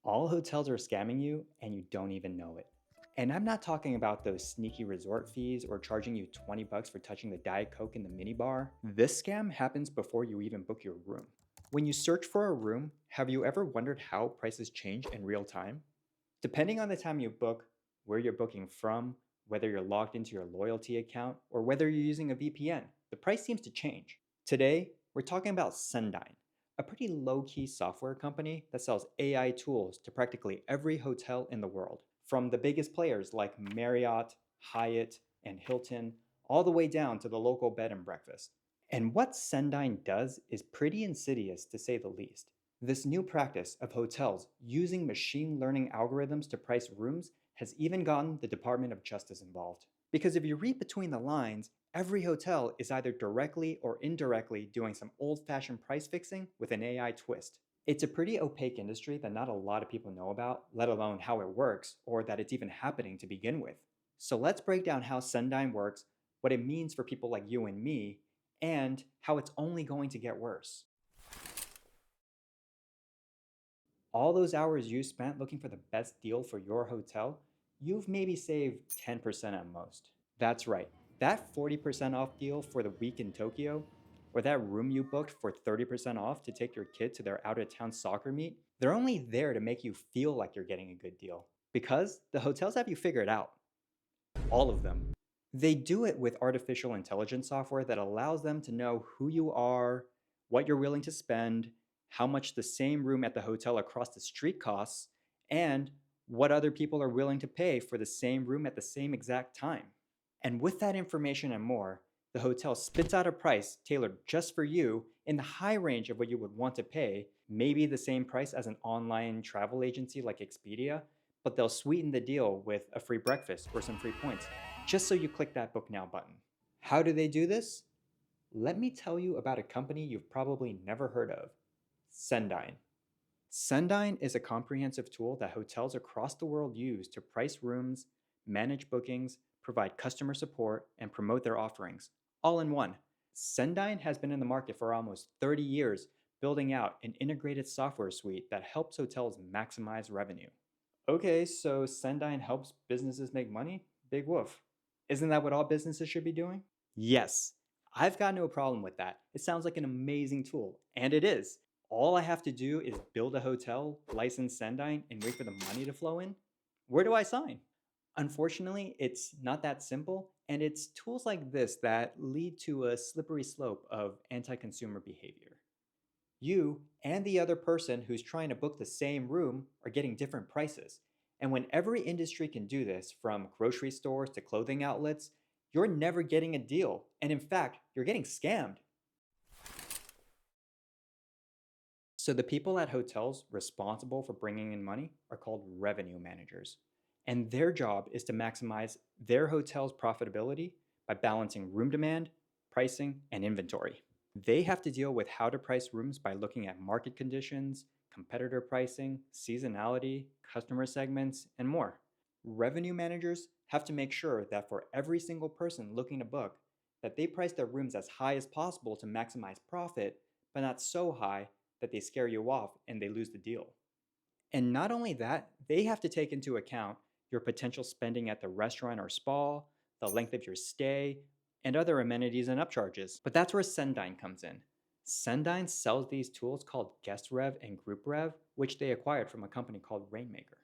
All hotels are scamming you and you don't even know it. And I'm not talking about those sneaky resort fees or charging you 20 bucks for touching the Diet Coke in the minibar. This scam happens before you even book your room. When you search for a room, have you ever wondered how prices change in real time? Depending on the time you book, where you're booking from, whether you're logged into your loyalty account, or whether you're using a VPN, the price seems to change. Today, we're talking about Cendyn, a pretty low-key software company that sells AI tools to practically every hotel in the world, from the biggest players like Marriott, Hyatt, and Hilton, all the way down to the local bed and breakfast. And what Cendyn does is pretty insidious to say the least. This new practice of hotels using machine learning algorithms to price rooms has even gotten the Department of Justice involved. Because if you read between the lines, every hotel is either directly or indirectly doing some old-fashioned price fixing with an AI twist. It's a pretty opaque industry that not a lot of people know about, let alone how it works or that it's even happening to begin with. So let's break down how Cendyn works, what it means for people like you and me, and how it's only going to get worse. All those hours you spent looking for the best deal for your hotel, you've maybe saved 10% at most. That's right, that 40% off deal for the week in Tokyo, or that room you booked for 30% off to take your kid to their out-of-town soccer meet, they're only there to make you feel like you're getting a good deal. Because the hotels have you figured out. All of them. They do it with artificial intelligence software that allows them to know who you are, what you're willing to spend, how much the same room at the hotel across the street costs, and what other people are willing to pay for the same room at the same exact time. And with that information and more, the hotel spits out a price tailored just for you in the high range of what you would want to pay, maybe the same price as an online travel agency like Expedia, but they'll sweeten the deal with a free breakfast or some free points, just so you click that book now button. How do they do this? Let me tell you about a company you've probably never heard of, Cendyn. Cendyn is a comprehensive tool that hotels across the world use to price rooms, manage bookings, provide customer support, and promote their offerings, all in one. Cendyn has been in the market for almost 30 years, building out an integrated software suite that helps hotels maximize revenue. Okay, so Cendyn helps businesses make money? Big woof. Isn't that what all businesses should be doing? Yes, I've got no problem with that. It sounds like an amazing tool, and it is. All I have to do is build a hotel, license Cendyn, and wait for the money to flow in. Where do I sign? Unfortunately, it's not that simple, and it's tools like this that lead to a slippery slope of anti-consumer behavior. You and the other person who's trying to book the same room are getting different prices. And when every industry can do this, from grocery stores to clothing outlets, you're never getting a deal. And in fact, you're getting scammed. So the people at hotels responsible for bringing in money are called revenue managers. And their job is to maximize their hotel's profitability by balancing room demand, pricing, and inventory. They have to deal with how to price rooms by looking at market conditions, competitor pricing, seasonality, customer segments, and more. Revenue managers have to make sure that for every single person looking to book, that they price their rooms as high as possible to maximize profit, but not so high that they scare you off and they lose the deal. And not only that, they have to take into account your potential spending at the restaurant or spa, the length of your stay, and other amenities and upcharges. But that's where Cendyn comes in. Cendyn sells these tools called Guest Rev and Group Rev, which they acquired from a company called Rainmaker.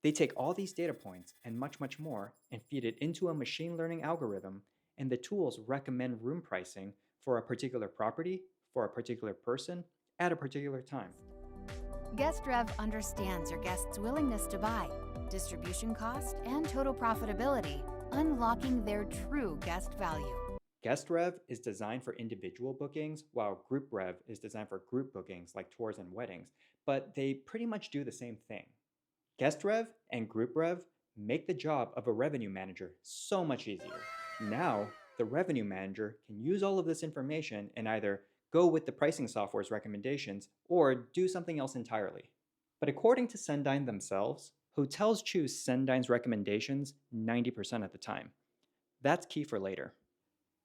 They take all these data points and much, much more and feed it into a machine learning algorithm, and the tools recommend room pricing for a particular property, for a particular person, at a particular time. GuestRev understands your guests' willingness to buy, distribution cost, and total profitability, unlocking their true guest value. Guest Rev is designed for individual bookings, while Group Rev is designed for group bookings like tours and weddings, but they pretty much do the same thing. Guest Rev and Group Rev make the job of a revenue manager so much easier. Now, the revenue manager can use all of this information and either go with the pricing software's recommendations or do something else entirely. But according to Cendyn themselves, hotels choose Cendyn's recommendations 90% of the time. That's key for later.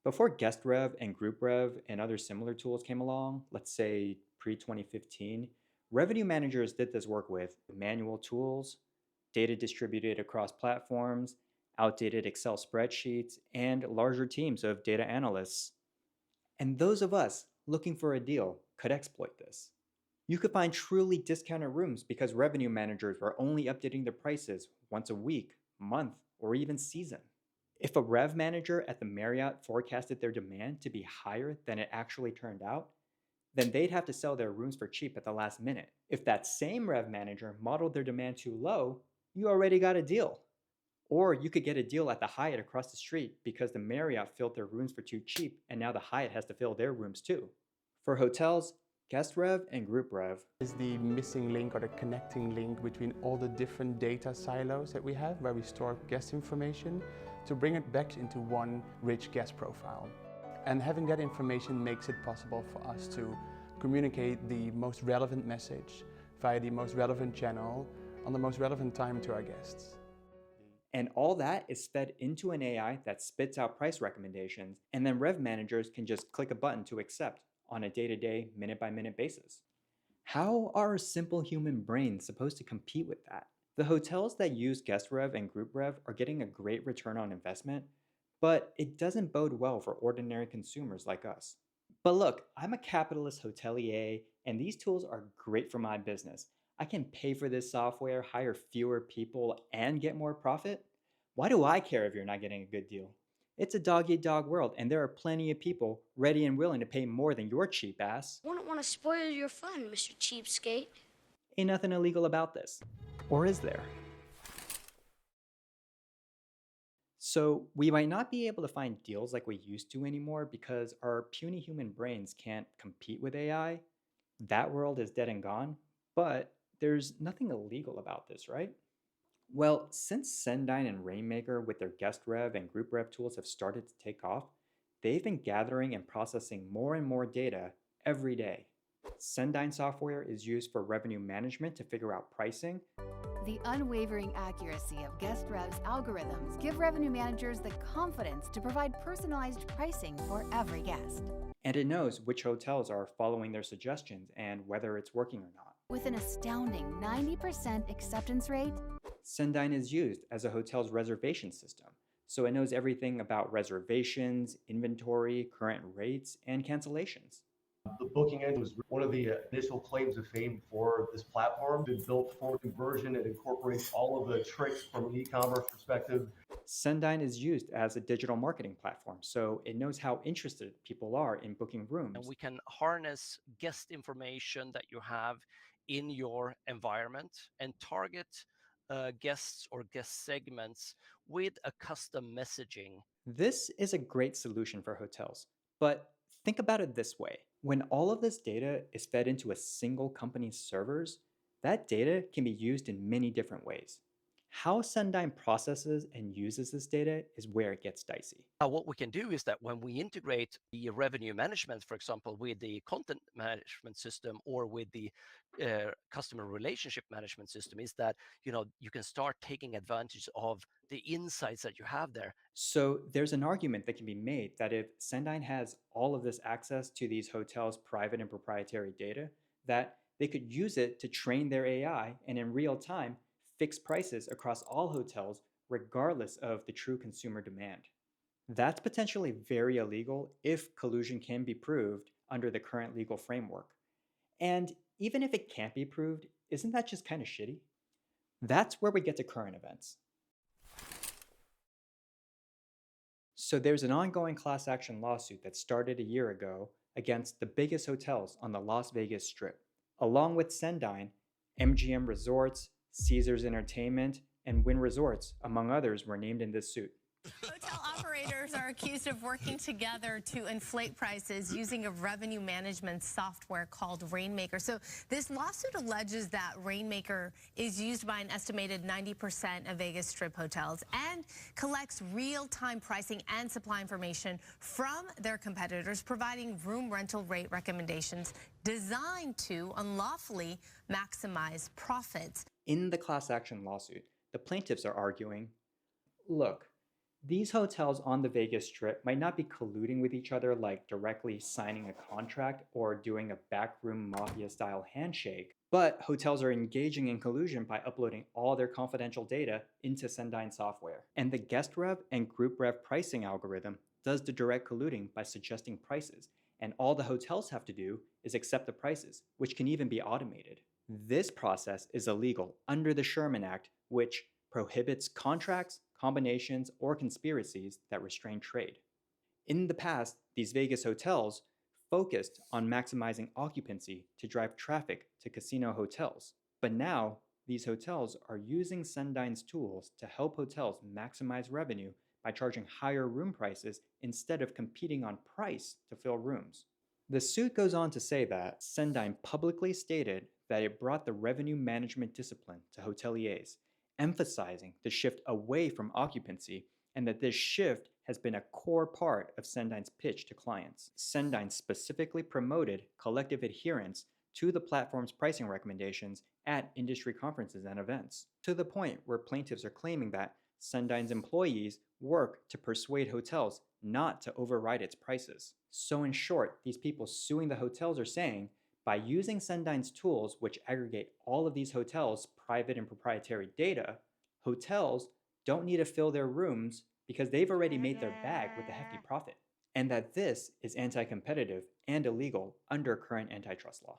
Before Guest Rev and Group Rev and other similar tools came along, let's say pre-2015, Revenue managers did this work with manual tools, data distributed across platforms, outdated Excel spreadsheets, and larger teams of data analysts. And those of us looking for a deal could exploit this. You could find truly discounted rooms because revenue managers were only updating their prices once a week, month, or even season. If a rev manager at the Marriott forecasted their demand to be higher than it actually turned out, then they'd have to sell their rooms for cheap at the last minute. If that same rev manager modeled their demand too low, you already got a deal. Or you could get a deal at the Hyatt across the street because the Marriott filled their rooms for too cheap and now the Hyatt has to fill their rooms too. For hotels, guest rev and group rev is the missing link or the connecting link between all the different data silos that we have where we store guest information to bring it back into one rich guest profile. And having that information makes it possible for us to communicate the most relevant message via the most relevant channel on the most relevant time to our guests. And all that is fed into an AI that spits out price recommendations, and then rev managers can just click a button to accept on a day-to-day, minute-by-minute basis. How are simple human brains supposed to compete with that? The hotels that use guest rev and group rev are getting a great return on investment, but it doesn't bode well for ordinary consumers like us. But look, I'm a capitalist hotelier, and these tools are great for my business. I can pay for this software, hire fewer people, and get more profit. Why do I care if you're not getting a good deal? It's a dog-eat-dog world, and there are plenty of people ready and willing to pay more than your cheap ass. Wouldn't want to spoil your fun, Mr. Cheapskate. Ain't nothing illegal about this. Or is there? So we might not be able to find deals like we used to anymore because our puny human brains can't compete with AI. That world is dead and gone, but there's nothing illegal about this, right? Well, since Cendyn and Rainmaker with their guest rev and group rev tools have started to take off, they've been gathering and processing more and more data every day. Cendyn software is used for revenue management to figure out pricing. The unwavering accuracy of Guest Rev's algorithms give revenue managers the confidence to provide personalized pricing for every guest. And it knows which hotels are following their suggestions and whether it's working or not. With an astounding 90% acceptance rate, Cendyn is used as a hotel's reservation system, so it knows everything about reservations, inventory, current rates, and cancellations. The booking engine was one of the initial claims of fame for this platform. It's built for conversion. It incorporates all of the tricks from an e-commerce perspective. Cendyn is used as a digital marketing platform, so it knows how interested people are in booking rooms. And we can harness guest information that you have in your environment and target guests or guest segments with a custom messaging. This is a great solution for hotels, but think about it this way. When all of this data is fed into a single company's servers, that data can be used in many different ways. How Cendyn processes and uses this data is where it gets dicey. What we can do is that when we integrate the revenue management, for example, with the content management system or with the customer relationship management system, is that you can start taking advantage of the insights that you have there. So there's an argument that can be made that if Cendyn has all of this access to these hotels' private and proprietary data, that they could use it to train their AI and in real time fix prices across all hotels regardless of the true consumer demand. That's potentially very illegal if collusion can be proved under the current legal framework. And even if it can't be proved, isn't that just kind of shitty? That's where we get to current events. So there's an ongoing class action lawsuit that started a year ago against the biggest hotels on the Las Vegas Strip. Along with Cendyn, MGM Resorts, Caesars Entertainment, and Wynn Resorts, among others, were named in this suit. Hotel operators are accused of working together to inflate prices using a revenue management software called Rainmaker. So this lawsuit alleges that Rainmaker is used by an estimated 90% of Vegas Strip hotels and collects real-time pricing and supply information from their competitors, providing room rental rate recommendations designed to unlawfully maximize profits. In the class action lawsuit, the plaintiffs are arguing, look, these hotels on the Vegas Strip might not be colluding with each other like directly signing a contract or doing a backroom mafia-style handshake, But hotels are engaging in collusion by uploading all their confidential data into Cendyn software. And the guest rev and group rev pricing algorithm does the direct colluding by suggesting prices, and all the hotels have to do is accept the prices, which can even be automated. This process is illegal under the Sherman Act, which prohibits contracts, combinations, or conspiracies that restrain trade. In the past, these Vegas hotels focused on maximizing occupancy to drive traffic to casino hotels. But now, these hotels are using Cendyn's tools to help hotels maximize revenue by charging higher room prices instead of competing on price to fill rooms. The suit goes on to say that Cendyn publicly stated that it brought the revenue management discipline to hoteliers, emphasizing the shift away from occupancy, and that this shift has been a core part of Cendyn's pitch to clients. Cendyn specifically promoted collective adherence to the platform's pricing recommendations at industry conferences and events, to the point where plaintiffs are claiming that Cendyn's employees work to persuade hotels not to override its prices. So in short, these people suing the hotels are saying, by using Cendyn's tools, which aggregate all of these hotels' private and proprietary data, hotels don't need to fill their rooms because they've already made their bag with a hefty profit, and that this is anti-competitive and illegal under current antitrust law.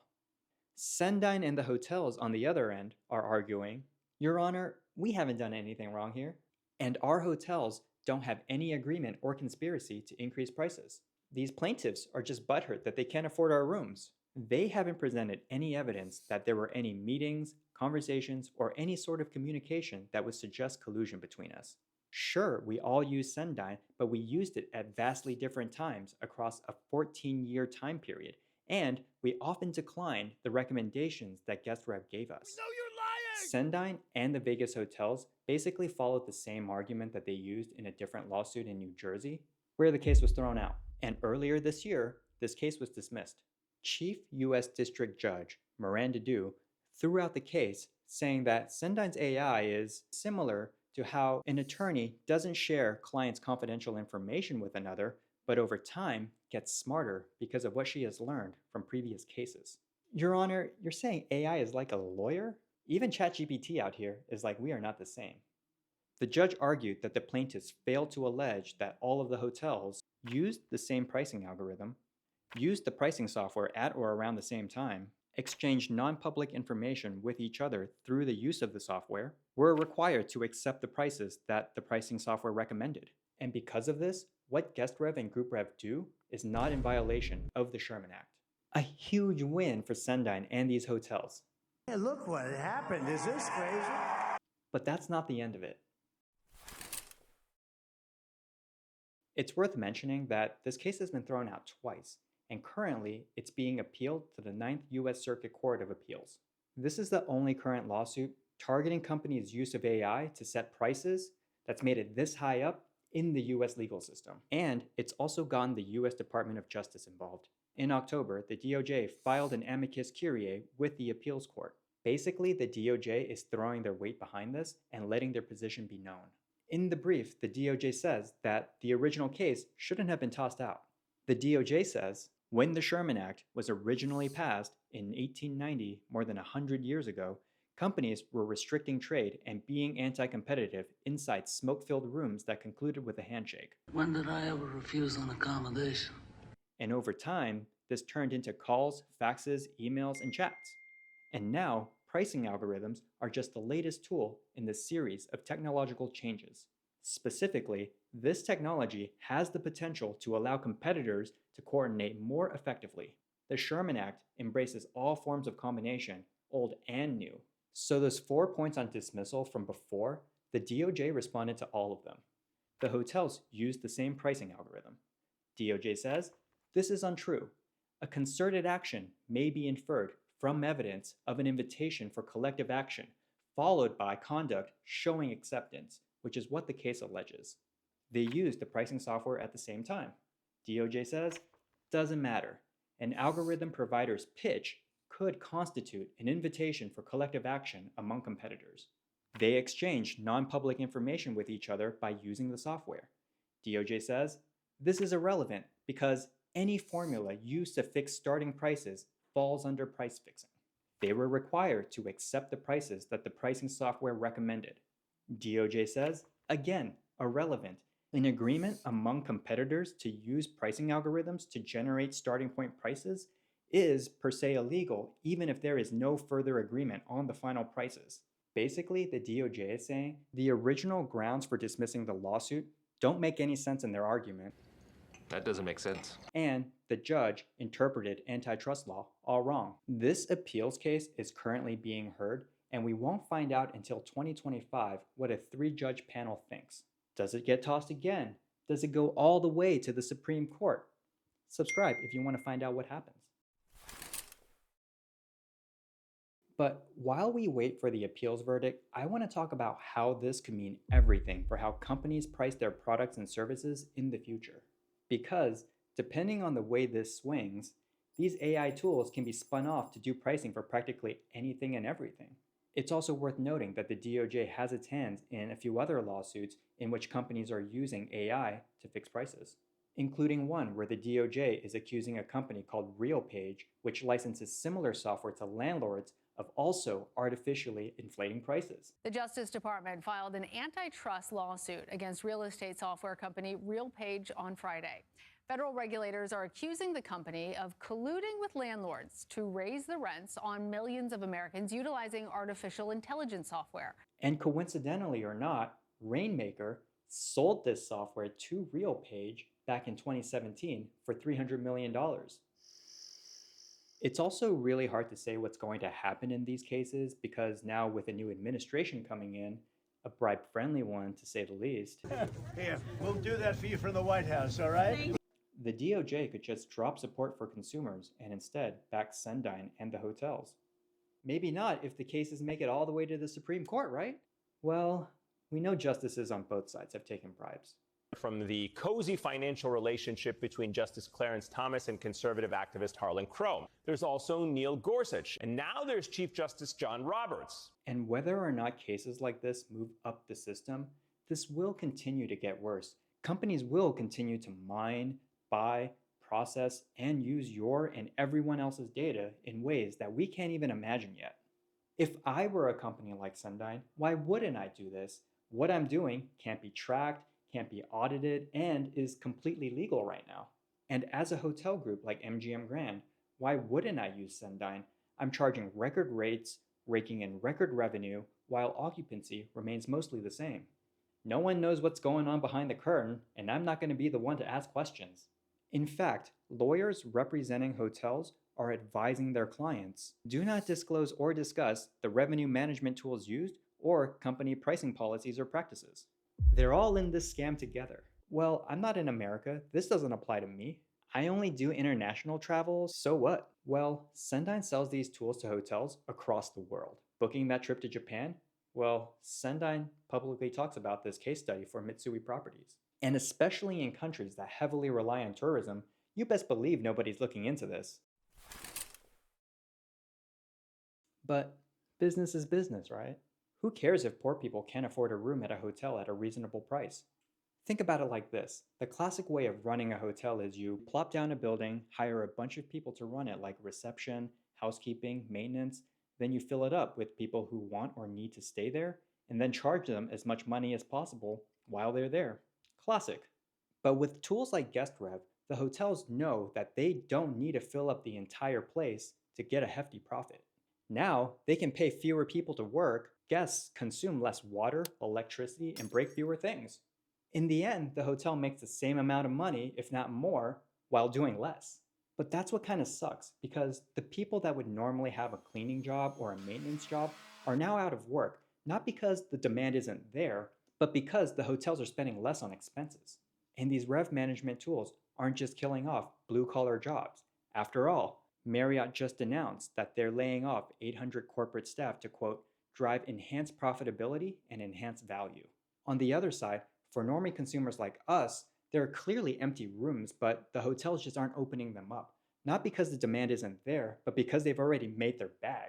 Cendyn and the hotels on the other end are arguing, Your Honor, we haven't done anything wrong here, and our hotels don't have any agreement or conspiracy to increase prices. These plaintiffs are just butthurt that they can't afford our rooms. They haven't presented any evidence that there were any meetings, conversations, or any sort of communication that would suggest collusion between us. Sure, we all use Cendyn, but we used it at vastly different times across a 14-year time period, and we often declined the recommendations that GuestRev gave us. No, you're lying! Cendyn and the Vegas hotels basically followed the same argument that they used in a different lawsuit in New Jersey, where the case was thrown out. And earlier this year, this case was dismissed. Chief U.S. District Judge Miranda Dew threw out the case, saying that Cendyn's AI is similar to how an attorney doesn't share clients' confidential information with another, but over time gets smarter because of what she has learned from previous cases. Your Honor, you're saying AI is like a lawyer? Even ChatGPT out here is like, we are not the same. The judge argued that the plaintiffs failed to allege that all of the hotels used the same pricing algorithm, used the pricing software at or around the same time, exchanged non-public information with each other through the use of the software, were required to accept the prices that the pricing software recommended. And because of this, what GuestRev and GroupRev do is not in violation of the Sherman Act. A huge win for Cendyn and these hotels. Hey, look what happened. Is this crazy? But that's not the end of it. It's worth mentioning that this case has been thrown out twice, and currently it's being appealed to the Ninth U.S. Circuit Court of Appeals. This is the only current lawsuit targeting companies' use of AI to set prices that's made it this high up in the U.S. legal system. And it's also gotten the U.S. Department of Justice involved. In October, the DOJ filed an amicus curiae with the appeals court. Basically, the DOJ is throwing their weight behind this and letting their position be known. In the brief, the DOJ says that the original case shouldn't have been tossed out. The DOJ says, when the Sherman Act was originally passed in 1890, more than 100 years ago, companies were restricting trade and being anti-competitive inside smoke-filled rooms that concluded with a handshake. When did I ever refuse an accommodation? And over time, this turned into calls, faxes, emails, and chats. And now, pricing algorithms are just the latest tool in the series of technological changes. Specifically, this technology has the potential to allow competitors to coordinate more effectively. The Sherman Act embraces all forms of combination, old and new. So those 4 points on dismissal from before, the DOJ responded to all of them. The hotels used the same pricing algorithm. DOJ says, this is untrue. A concerted action may be inferred from evidence of an invitation for collective action, followed by conduct showing acceptance, which is what the case alleges. They used the pricing software at the same time. DOJ says, doesn't matter. An algorithm provider's pitch could constitute an invitation for collective action among competitors. They exchanged non-public information with each other by using the software. DOJ says, this is irrelevant because any formula used to fix starting prices falls under price fixing. They were required to accept the prices that the pricing software recommended. DOJ says, again, irrelevant. An agreement among competitors to use pricing algorithms to generate starting point prices is per se illegal, even if there is no further agreement on the final prices. Basically, the DOJ is saying the original grounds for dismissing the lawsuit don't make any sense in their argument. That doesn't make sense. And the judge interpreted antitrust law all wrong. This appeals case is currently being heard, and we won't find out until 2025 what a 3-judge panel thinks. Does it get tossed again? Does it go all the way to the Supreme Court? Subscribe if you want to find out what happens. But while we wait for the appeals verdict, I want to talk about how this could mean everything for how companies price their products and services in the future. Because, depending on the way this swings, these AI tools can be spun off to do pricing for practically anything and everything. It's also worth noting that the DOJ has its hands in a few other lawsuits in which companies are using AI to fix prices, including one where the DOJ is accusing a company called RealPage, which licenses similar software to landlords, of also artificially inflating prices. The Justice Department filed an antitrust lawsuit against real estate software company RealPage on Friday. Federal regulators are accusing the company of colluding with landlords to raise the rents on millions of Americans utilizing artificial intelligence software. And coincidentally or not, Rainmaker sold this software to RealPage back in 2017 for $300 million. It's also really hard to say what's going to happen in these cases because now with a new administration coming in, a bribe-friendly one to say the least. Here, we'll do that for you from the White House, all right? The DOJ could just drop support for consumers and instead back Cendyn and the hotels. Maybe not if the cases make it all the way to the Supreme Court, right? Well, we know justices on both sides have taken bribes. From the cozy financial relationship between Justice Clarence Thomas and conservative activist Harlan Crow. There's also Neil Gorsuch, and now there's Chief Justice John Roberts. And whether or not cases like this move up the system, this will continue to get worse. Companies will continue to mine, buy, process, and use your and everyone else's data in ways that we can't even imagine yet. If I were a company like Cendyn, why wouldn't I do this? What I'm doing can't be tracked, can't be audited, and is completely legal right now. And as a hotel group like MGM Grand, why wouldn't I use Cendyn? I'm charging record rates, raking in record revenue, while occupancy remains mostly the same. No one knows what's going on behind the curtain, and I'm not going to be the one to ask questions. In fact, lawyers representing hotels are advising their clients, do not disclose or discuss the revenue management tools used or company pricing policies or practices. They're all in this scam together. Well, I'm not in America. This doesn't apply to me. I only do international travel, so what? Well, Cendyn sells these tools to hotels across the world. Booking that trip to Japan? Well, Cendyn publicly talks about this case study for Mitsui Properties. And especially in countries that heavily rely on tourism, you best believe nobody's looking into this. But business is business, right? Who cares if poor people can't afford a room at a hotel at a reasonable price? Think about it like this. The classic way of running a hotel is you plop down a building, hire a bunch of people to run it like reception, housekeeping, maintenance, then you fill it up with people who want or need to stay there, and then charge them as much money as possible while they're there. Classic. But with tools like GuestRev, the hotels know that they don't need to fill up the entire place to get a hefty profit. Now, they can pay fewer people to work, guests consume less water, electricity, and break fewer things. In the end, the hotel makes the same amount of money, if not more, while doing less. But that's what kind of sucks, because the people that would normally have a cleaning job or a maintenance job are now out of work, not because the demand isn't there, but because the hotels are spending less on expenses. And these rev management tools aren't just killing off blue-collar jobs. After all, Marriott just announced that they're laying off 800 corporate staff to, quote, drive enhanced profitability and enhanced value. On the other side, for normie consumers like us, there are clearly empty rooms, but the hotels just aren't opening them up. Not because the demand isn't there, but because they've already made their bag.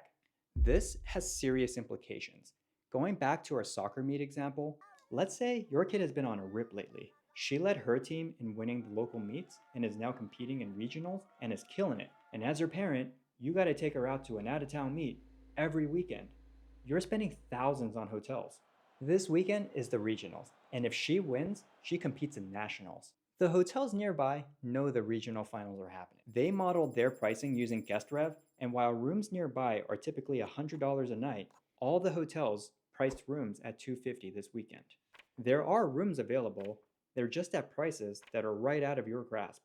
This has serious implications. Going back to our soccer meet example, let's say your kid has been on a rip lately. She led her team in winning the local meets and is now competing in regionals and is killing it. And as her parent, you gotta take her out to an out-of-town meet every weekend. You're spending thousands on hotels. This weekend is the regionals, and if she wins, she competes in nationals. The hotels nearby know the regional finals are happening. They modeled their pricing using guest rev, and while rooms nearby are typically $100 a night, all the hotels priced rooms at $250 this weekend. There are rooms available, they're just at prices that are right out of your grasp.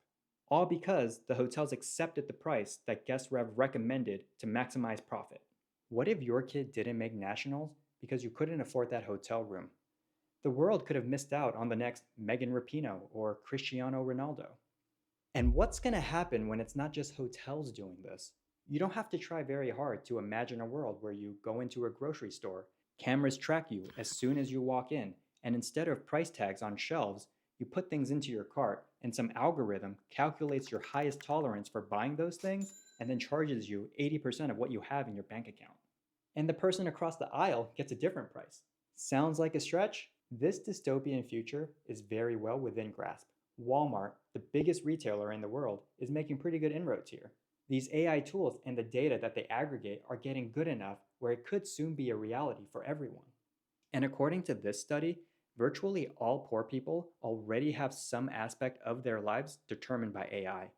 All because the hotels accepted the price that guest rev recommended to maximize profit. What if your kid didn't make nationals because you couldn't afford that hotel room? The world could have missed out on the next Megan Rapinoe or Cristiano Ronaldo. And what's going to happen when it's not just hotels doing this? You don't have to try very hard to imagine a world where you go into a grocery store, cameras track you as soon as you walk in, and instead of price tags on shelves, you put things into your cart and some algorithm calculates your highest tolerance for buying those things and then charges you 80% of what you have in your bank account. And the person across the aisle gets a different price. Sounds like a stretch? This dystopian future is very well within grasp. Walmart, the biggest retailer in the world, is making pretty good inroads here. These AI tools and the data that they aggregate are getting good enough where it could soon be a reality for everyone. And according to this study, virtually all poor people already have some aspect of their lives determined by AI.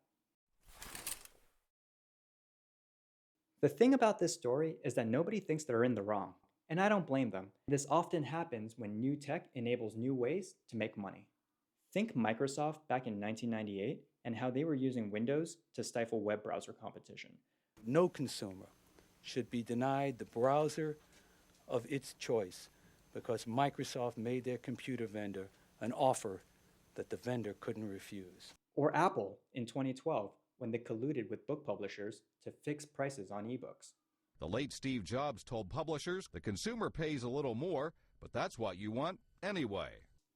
The thing about this story is that nobody thinks they're in the wrong, and I don't blame them. This often happens when new tech enables new ways to make money. Think Microsoft back in 1998 and how they were using Windows to stifle web browser competition. No consumer should be denied the browser of its choice because Microsoft made their computer vendor an offer that the vendor couldn't refuse. Or Apple in 2012, when they colluded with book publishers to fix prices on ebooks. The late Steve Jobs told publishers the consumer pays a little more, but that's what you want anyway.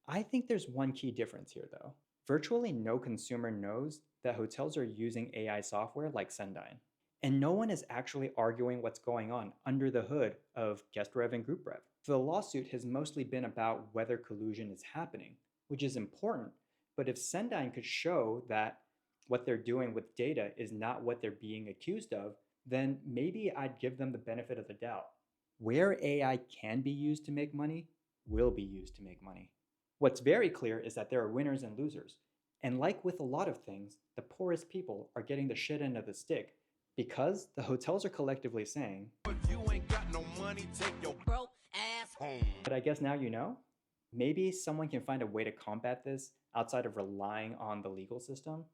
I think there's one key difference here though. Virtually no consumer knows that hotels are using AI software like Cendyn. And no one is actually arguing what's going on under the hood of guest rev and group rev. The lawsuit has mostly been about whether collusion is happening, which is important, but if Cendyn could show that what they're doing with data is not what they're being accused of, then maybe I'd give them the benefit of the doubt. Where AI can be used to make money, will be used to make money. What's very clear is that there are winners and losers. And like with a lot of things, the poorest people are getting the shit end of the stick because the hotels are collectively saying, "If you ain't got no money, take your broke ass home." But I guess now you know? Maybe someone can find a way to combat this outside of relying on the legal system.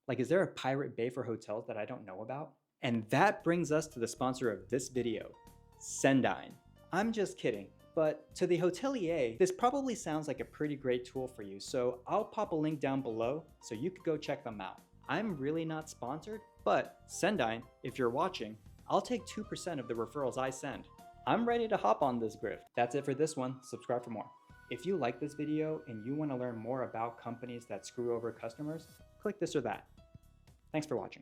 Like, is there a Pirate Bay for hotels that I don't know about? And that brings us to the sponsor of this video, Cendyn. I'm just kidding, but to the hotelier, this probably sounds like a pretty great tool for you, so I'll pop a link down below so you could go check them out. I'm really not sponsored, but Cendyn, if you're watching, I'll take 2% of the referrals I send. I'm ready to hop on this grift. That's it for this one. Subscribe for more. If you like this video and you want to learn more about companies that screw over customers, click this or that. Thanks for watching.